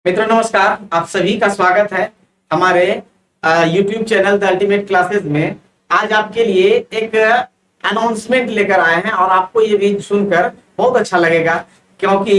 मित्रों नमस्कार, आप सभी का स्वागत है हमारे YouTube channel the ultimate classes में। आज आपके लिए एक अनाउंसमेंट लेकर आए हैं और आपको ये भी सुनकर बहुत अच्छा लगेगा, क्योंकि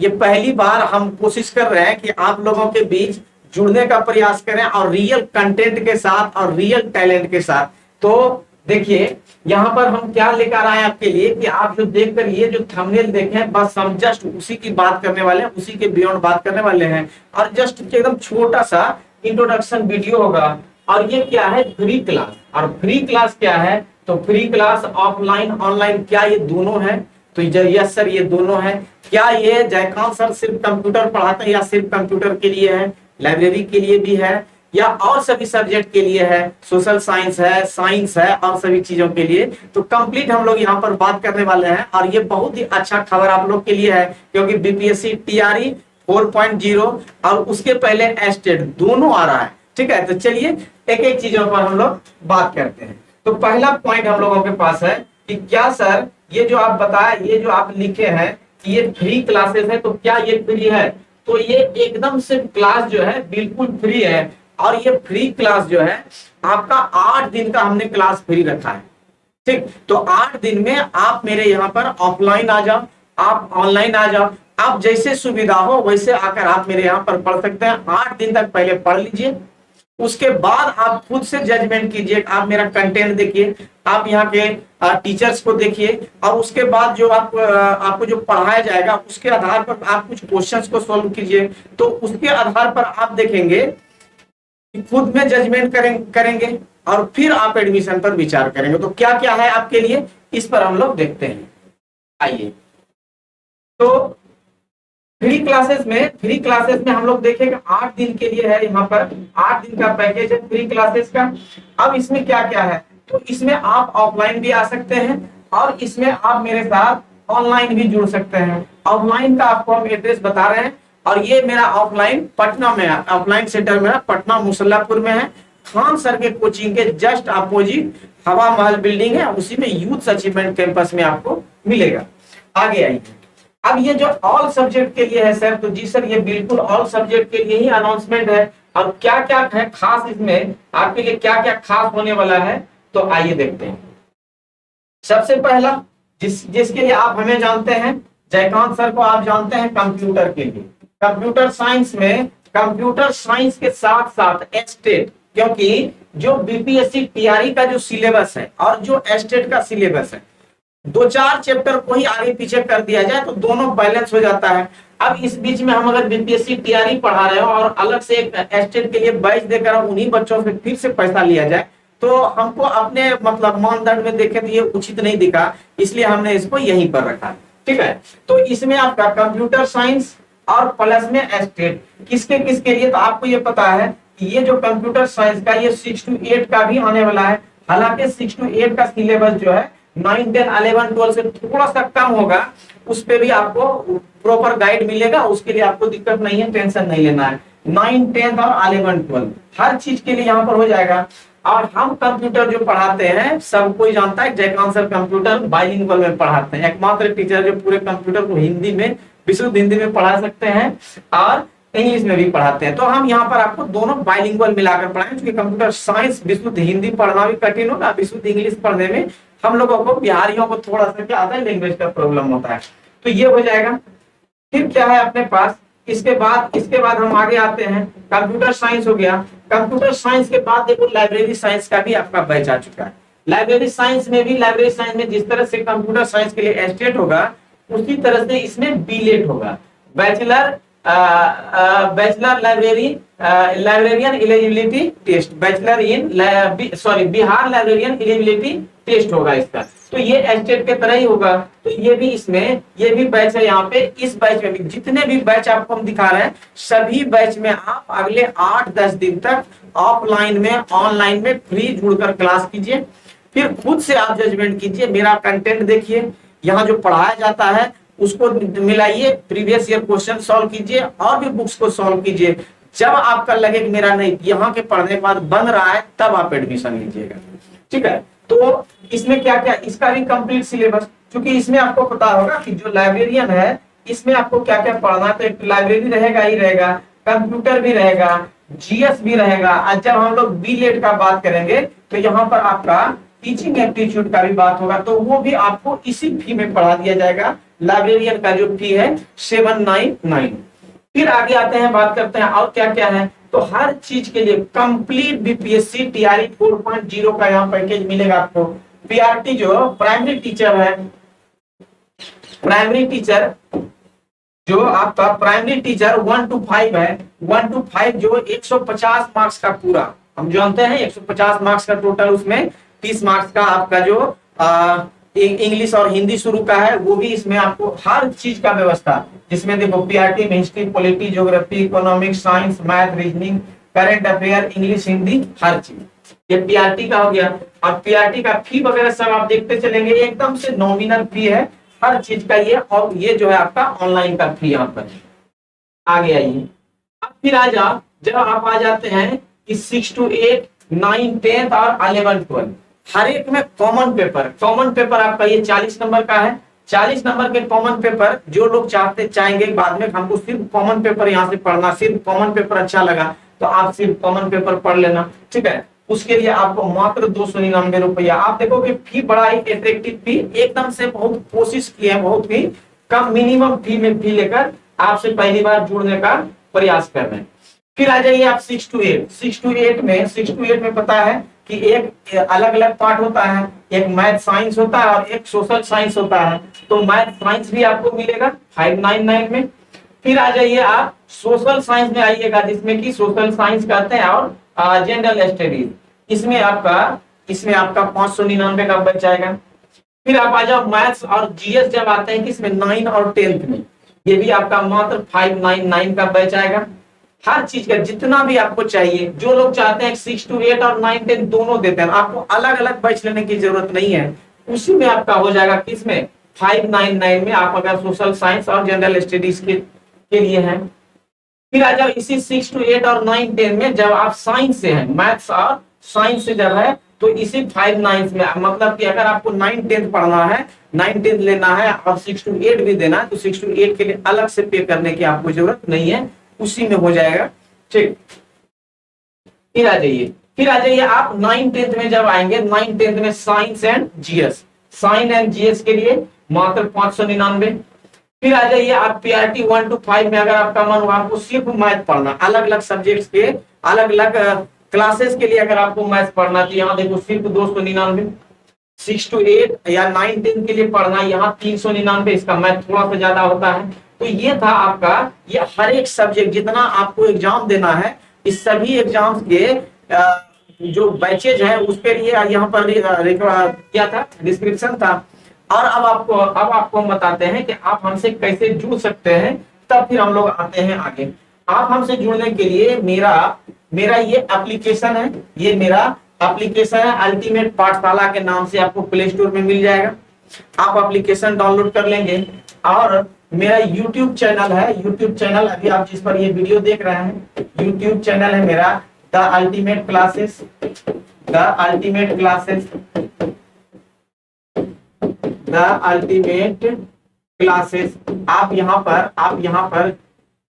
ये पहली बार हम कोशिश कर रहे हैं कि आप लोगों के बीच जुड़ने का प्रयास करें और रियल कंटेंट के साथ और रियल टैलेंट के साथ। तो देखिए यहाँ पर हम क्या लेकर आए आपके लिए कि आप जो देखकर ये जो थंबनेल देखें, बस हम जस्ट उसी की बात करने वाले हैं, उसी के बियॉन्ड बात करने वाले हैं और जस्ट एकदम छोटा सा इंट्रोडक्शन वीडियो होगा। और ये क्या है? Free class. और फ्री क्लास क्या है? तो फ्री क्लास ऑफलाइन ऑनलाइन क्या ये दोनों है? तो यस सर, ये दोनों है। क्या ये जयकांत सर सिर्फ कंप्यूटर पढ़ाते हैं या सिर्फ कंप्यूटर के लिए है? लाइब्रेरी के लिए भी है या और सभी सब्जेक्ट के लिए है? सोशल साइंस है और सभी चीजों के लिए। तो कंप्लीट हम लोग यहाँ पर बात करने वाले हैं और ये बहुत ही अच्छा खबर आप लोग के लिए है, क्योंकि बीपीएससी टीआरई 4.0 और उसके पहले एस्टेट दोनों आ रहा है। ठीक है, तो चलिए एक एक चीजों पर हम लोग बात करते हैं। तो पहला पॉइंट हम लोगों के पास है कि क्या सर ये जो आप बताए, ये जो आप लिखे हैं कि ये फ्री क्लासेस है, तो क्या ये फ्री है? तो ये एकदम से क्लास जो है बिल्कुल फ्री है। और ये फ्री क्लास जो है आपका 8 दिन का हमने क्लास फ्री रखा है। ठीक, तो 8 दिन में आप मेरे यहाँ पर ऑफलाइन आ जाओ, आप ऑनलाइन आ जाओ, आप जैसे सुविधा हो वैसे आकर आप मेरे यहाँ पर पढ़ सकते हैं। 8 दिन तक पहले पढ़ लीजिए, उसके बाद आप खुद से जजमेंट कीजिए। आप मेरा कंटेंट देखिए, आप यहाँ के टीचर्स को देखिए और उसके बाद जो आपको जो पढ़ाया जाएगा उसके आधार पर आप कुछ क्वेश्चंस को सॉल्व कीजिए। तो उसके आधार पर आप देखेंगे, खुद में जजमेंट करेंगे और फिर आप एडमिशन पर विचार करेंगे। तो क्या क्या है आपके लिए, इस पर हम लोग देखते हैं। आइए, तो फ्री क्लासेस में हम लोग देखेंगे 8 दिन के लिए है। यहाँ पर 8 दिन का पैकेज है फ्री क्लासेस का। अब इसमें क्या क्या है? तो इसमें आप ऑफलाइन भी आ सकते हैं और इसमें आप मेरे साथ ऑनलाइन भी जुड़ सकते हैं। ऑफलाइन का आपको हम एड्रेस बता रहे हैं और ये मेरा ऑफलाइन पटना में है। ऑफलाइन सेंटर मेरा पटना मुसल्लापुर में है। खान सर के कोचिंग के जस्ट अपोजिट हवा महल बिल्डिंग है, उसी में यूथ अचीवमेंट कैंपस में आपको मिलेगा। आगे आइए, अब ये जो ऑल सब्जेक्ट के लिए है सर, तो जी सर ये बिल्कुल ऑल सब्जेक्ट के लिए ही अनाउंसमेंट है। और क्या क्या है खास इसमें आपके लिए, क्या क्या खास होने वाला है, तो आइए देखते हैं। सबसे पहला जिसके लिए आप हमें जानते हैं, जयकांत सर को आप जानते हैं कंप्यूटर के लिए। कंप्यूटर साइंस में कंप्यूटर साइंस के साथ साथ एस्टेट, क्योंकि जो बीपीएससी टीआरई का जो सिलेबस है और जो एस्टेट का सिलेबस है, 2-4 चैप्टर को ही आगे पीछे कर दिया जाए तो दोनों बैलेंस हो जाता है। अब इस बीच में हम अगर बीपीएससी टीआरई पढ़ा रहे हो और अलग से एक एस्टेट के लिए बैच देकर उन्हीं बच्चों से फिर से पैसा लिया जाए, तो हमको अपने मतलब मानदंड में देखें तो ये उचित नहीं दिखा, इसलिए हमने इसको यहीं पर रखा। ठीक है, तो इसमें आपका कंप्यूटर साइंस और प्लस में एस्टेट किसके किसके लिए, तो आपको ये पता है कि ये जो कंप्यूटर साइंस का ये 6 to 8 का भी आने वाला है। हालांकि 6 to 8 का सिलेबस जो है 9, 10, 11, 12 से थोड़ा सा कम होगा, उस पे भी आपको प्रॉपर गाइड मिलेगा, उसके लिए आपको दिक्कत नहीं है, टेंशन नहीं लेना है। 9, 10 और 11, 12 हर चीज के लिए यहाँ पर हो जाएगा। और हम कंप्यूटर जो पढ़ाते हैं सब कोई जानता है, जयकांत सर कंप्यूटर बाइलिंगुअल में पढ़ाते हैं। एकमात्र टीचर जो पूरे कंप्यूटर को हिंदी में, विशुद्ध हिंदी में पढ़ा सकते हैं और इंग्लिश में भी पढ़ाते हैं। तो हम यहाँ पर आपको दोनों बाइलिंगुअल मिलाकर पढ़ाएंगे, क्योंकि कंप्यूटर साइंस विशुद्ध हिंदी पढ़ना भी कठिन होगा, विशुद्ध इंग्लिश पढ़ने में हम लोगों को, बिहारियों को थोड़ा सा क्या आता है, लैंग्वेज का प्रॉब्लम होता है। तो ये हो जाएगा। फिर क्या है अपने पास, इसके बाद हम आगे आते हैं। कंप्यूटर साइंस हो गया। कंप्यूटर साइंस के बाद देखो लाइब्रेरी साइंस का भी आपका बैच आ चुका है। लाइब्रेरी साइंस में जिस तरह से कंप्यूटर साइंस के लिए एस्टेट होगा, उसी तरह से इसमें बीलेट होगा, bachelor librarian eligibility test, Bihar librarian eligibility test होगा इसका। तो ये एस्टेट के तरह ही होगा। तो ये भी बैच है यहाँ पे। इस बैच में भी जितने भी बैच आपको हम दिखा रहे हैं, सभी बैच में आप अगले 8-10 दिन तक ऑफलाइन में ऑनलाइन में फ्री जुड़कर क्लास कीजिए। फिर खुद से आप जजमेंट कीजिए, मेरा कंटेंट देखिए, यहाँ जो पढ़ाया जाता है उसको मिलाइए, प्रीवियस ईयर क्वेश्चन सॉल्व कीजिए और भी बुक्स को सॉल्व कीजिए। जब आपका लगे कि मेरा नहीं, यहाँ के पढ़ने के बाद बन रहा है, तब आप एडमिशन लीजिएगा। ठीक है, तो इसमें क्या क्या, इसका भी कंप्लीट सिलेबस, क्योंकि इसमें आपको पता होगा कि जो लाइब्रेरियन है इसमें आपको क्या क्या पढ़ना है। तो एक लाइब्रेरी रहेगा ही रहेगा, कंप्यूटर भी रहेगा, जीएस भी रहेगा। और जब हम लोग बीलेट का बात करेंगे तो यहाँ पर आपका टीचिंग एप्टीट्यूड का भी बात होगा, तो वो भी आपको इसी फी में पढ़ा दिया जाएगा। लाइब्रेरियन का जो फी है 799। फिर आगे आते हैं, बात करते हैं और क्या क्या है। तो हर चीज के लिए कंप्लीट बीपीएससी टीआरई 4.0 का यहाँ पैकेज मिलेगा आपको। पीआरटी जो प्राइमरी टीचर है, प्राइमरी टीचर जो आपका प्राइमरी टीचर 1 to 5 है, 1 to 5 जो 150 मार्क्स का पूरा, हम जानते हैं 150 मार्क्स का टोटल, उसमें 30 मार्क्स का आपका जो इंग्लिश और हिंदी शुरू का है वो भी इसमें आपको हर चीज का व्यवस्था, जिसमें देखो पीआरटी में history, polity, geography, economics, science, math, reasoning, current affair, English, Hindi, हर चीज। ये पीआरटी का हो गया। और पीआरटी का फी वगैरह सब आप देखते चलेंगे, एकदम से नॉमिनल फी है हर चीज का ये। और ये जो है आपका ऑनलाइन का फी यहाँ पर। आगे आइए, अब फिर आ जाओ, जब आप आ जाते हैं कि 6 to 8, 9, 10 और 11, 12 हर एक में कॉमन पेपर आपका ये 40 नंबर का है। 40 नंबर के कॉमन पेपर जो लोग चाहेंगे बाद में हमको सिर्फ कॉमन पेपर यहाँ से पढ़ना, सिर्फ कॉमन पेपर अच्छा लगा तो आप सिर्फ कॉमन पेपर पढ़ लेना, ठीक है। उसके लिए आपको मात्र 299 रुपया। आप देखोगे फी बड़ा ही एट्रेक्टिव फी, एकदम से बहुत कोशिश की है, बहुत ही कम मिनिमम फी में फी लेकर आपसे पहली बार जुड़ने का प्रयास कर रहे हैं। फिर आ जाइए आप 6 to 8। 6 to 8 में पता है कि एक अलग अलग पार्ट होता है, एक मैथ साइंस होता है और एक सोशल साइंस होता है। तो मैथ साइंस भी आपको मिलेगा 599 में। फिर आ जाइए आप सोशल साइंस में आइएगा, जिसमें कि सोशल साइंस कहते हैं और जनरल स्टडीज, इसमें आपका 599 का बच जाएगा। फिर आप आ जाओ मैथ्स और जीएस जब आते हैं कि इसमें 9 और 10 में, ये भी आपका मात्र 599 का बच जाएगा। हर चीज का जितना भी आपको चाहिए, जो लोग चाहते हैं 6 to 8 और 9, 10 दोनों देते हैं, आपको अलग अलग बैच लेने की जरूरत नहीं है, उसी में आपका हो जाएगा। किसमें 599 में आप अगर सोशल साइंस और जनरल स्टडीज के लिए हैं। फिर आ जाओ इसी 6 to 8 और 9, 10 में जब आप साइंस से हैं, मैथ्स और साइंस से जब है तो इसी 5 9 में, मतलब कि अगर आपको 9 10 पढ़ना है, 9 10 लेना है और 6 to 8 भी देना है, तो 6 to 8 के लिए अलग से पे करने की आपको जरूरत नहीं है, उसी में हो जाएगा, ठीक। फिर आ जाइए आप 9 10 में जब आएंगे, 9 10 में साइंस एंड जीएस के लिए मात्र 599। फिर आ जाइए आप पीआरटी 1 to 5 में, अगर आपका मन हुआ आपको सिर्फ मैथ पढ़ना, अलग अलग सब्जेक्ट्स के अलग अलग क्लासेस के लिए अगर आपको मैथ पढ़ना, तो यहाँ देखो सिर्फ 299। 6 to 8 या 9 10 के लिए पढ़ना, यहाँ 399, इसका मैथ थोड़ा सा ज्यादा होता है। तो ये था आपका, ये हर एक सब्जेक्ट जितना आपको एग्जाम देना है, इस सभी एग्जाम्स के जो बैचेज है उसके लिए यहाँ पर क्या था, डिस्क्रिप्शन था। और अब आपको हम बताते हैं कि आप हमसे कैसे जुड़ सकते हैं। तब फिर हम लोग आते हैं आगे। आप हमसे जुड़ने के लिए मेरा ये एप्लीकेशन है, ये मेरा एप्लीकेशन है अल्टीमेट पाठशाला के नाम से, आपको प्ले स्टोर में मिल जाएगा। आप एप्लीकेशन डाउनलोड कर लेंगे। और मेरा यूट्यूब चैनल है, यूट्यूब चैनल अभी आप जिस पर ये वीडियो देख रहे हैं, यूट्यूब चैनल है मेरा the ultimate classes, the ultimate classes. आप यहाँ पर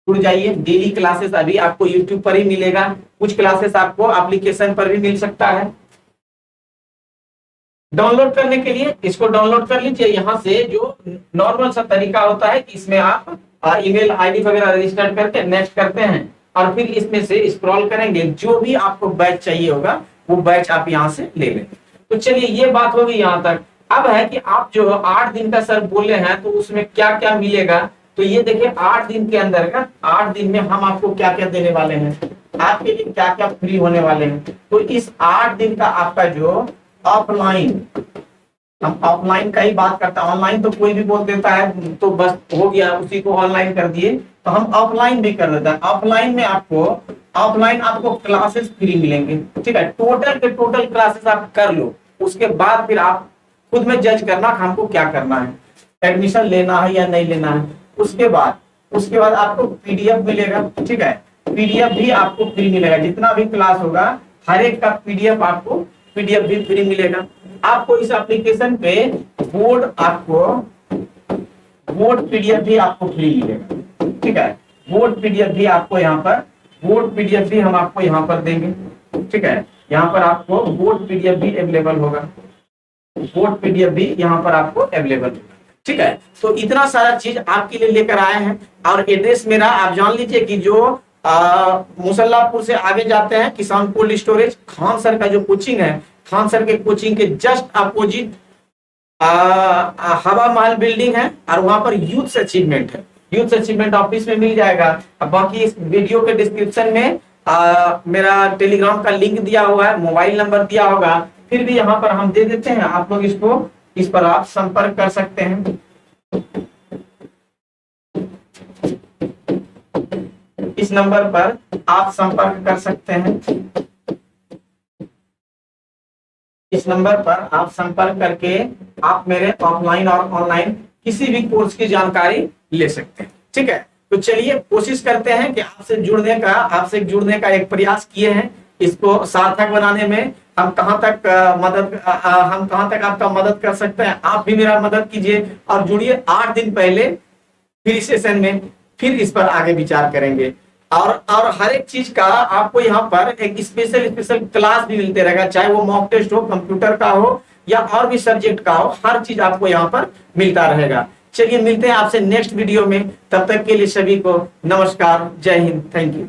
जुड़ जाइए। डेली क्लासेस अभी आपको यूट्यूब पर ही मिलेगा, कुछ क्लासेस आपको एप्लीकेशन पर भी मिल सकता है। डाउनलोड करने के लिए इसको डाउनलोड कर लीजिए। यहाँ से जो नॉर्मल सा तरीका होता है कि इसमें आप ईमेल आईडी वगैरह रजिस्टर करके नेक्स्ट करते हैं और फिर इसमें से स्क्रॉल करेंगे, जो भी आपको बैच चाहिए होगा वो बैच आप यहाँ से ले लें। तो चलिए ये बात होगी यहाँ तक। अब है कि आप जो 8 दिन का सर बोले हैं तो उसमें क्या क्या मिलेगा। तो ये देखिए 8 दिन के अंदर का 8 दिन में हम आपको क्या क्या देने वाले हैं, आपके लिए क्या क्या फ्री होने वाले हैं। तो इस 8 दिन का आपका जो ऑफलाइन, हम ऑफलाइन का ही बात करते हैं, ऑनलाइन तो कोई भी बोल देता है तो बस हो गया, उसी को ऑनलाइन कर दिए। तो हम ऑफलाइन भी कर देते हैं। ऑफलाइन में आपको क्लासेस फ्री मिलेंगे, ठीक है। टोटल के टोटल क्लासेस आप कर लो, उसके बाद फिर आप खुद में जज करना हमको क्या करना है, एडमिशन लेना है या नहीं लेना है। उसके बाद आपको पीडीएफ मिलेगा, ठीक है। पीडीएफ भी आपको फ्री मिलेगा, जितना भी क्लास होगा हर एक का पीडीएफ भी फ्री मिलेगा। आपको इस एप्लीकेशन पे बोर्ड पीडीएफ भी आपको फ्री मिलेगा, ठीक है। बोर्ड पीडीएफ भी आपको यहाँ पर, बोर्ड पीडीएफ भी हम आपको यहाँ पर देंगे। ठीक है, यहाँ पर आपको बोर्ड पीडीएफ भी अवेलेबल होगा, बोर्ड पीडीएफ भी यहाँ पर आपको अवेलेबल होगा। ठीक है, तो इतना सारा चीज आपके लिए लेकर आए हैं। और एड्रेस मेरा आप जान लीजिए कि जो मुसल्लापुर से आगे जाते हैं, किसान कोल्ड स्टोरेज, खान सर का जो कोचिंग है, खान सर के कोचिंग के जस्ट अपोजिट हवा महल बिल्डिंग है, और वहां पर यूथ अचीवमेंट है, यूथ अचीवमेंट ऑफिस में मिल जाएगा। अब बाकी इस वीडियो के डिस्क्रिप्शन में मेरा टेलीग्राम का लिंक दिया हुआ है, मोबाइल नंबर दिया होगा, फिर भी यहाँ पर हम दे देते हैं, आप लोग इसको, इस पर आप संपर्क कर सकते हैं। इस नंबर पर आप संपर्क कर सकते हैं, इस नंबर पर आप संपर्क करके आप मेरे ऑफलाइन और ऑनलाइन किसी भी कोर्स की जानकारी ले सकते हैं। ठीक है, तो चलिए कोशिश करते हैं कि आपसे जुड़ने का एक प्रयास किए हैं, इसको सार्थक बनाने में हम कहां तक आपका मदद कर सकते हैं, आप भी मेरा मदद कीजिए और जुड़िए। 8 दिन पहले फिर सेशन में फिर इस पर आगे विचार करेंगे, और हर एक चीज का आपको यहाँ पर एक स्पेशल क्लास भी मिलते रहेगा, चाहे वो मॉक टेस्ट हो, कंप्यूटर का हो या और भी सब्जेक्ट का हो, हर चीज आपको यहाँ पर मिलता रहेगा। चलिए मिलते हैं आपसे नेक्स्ट वीडियो में, तब तक के लिए सभी को नमस्कार, जय हिंद, थैंक यू।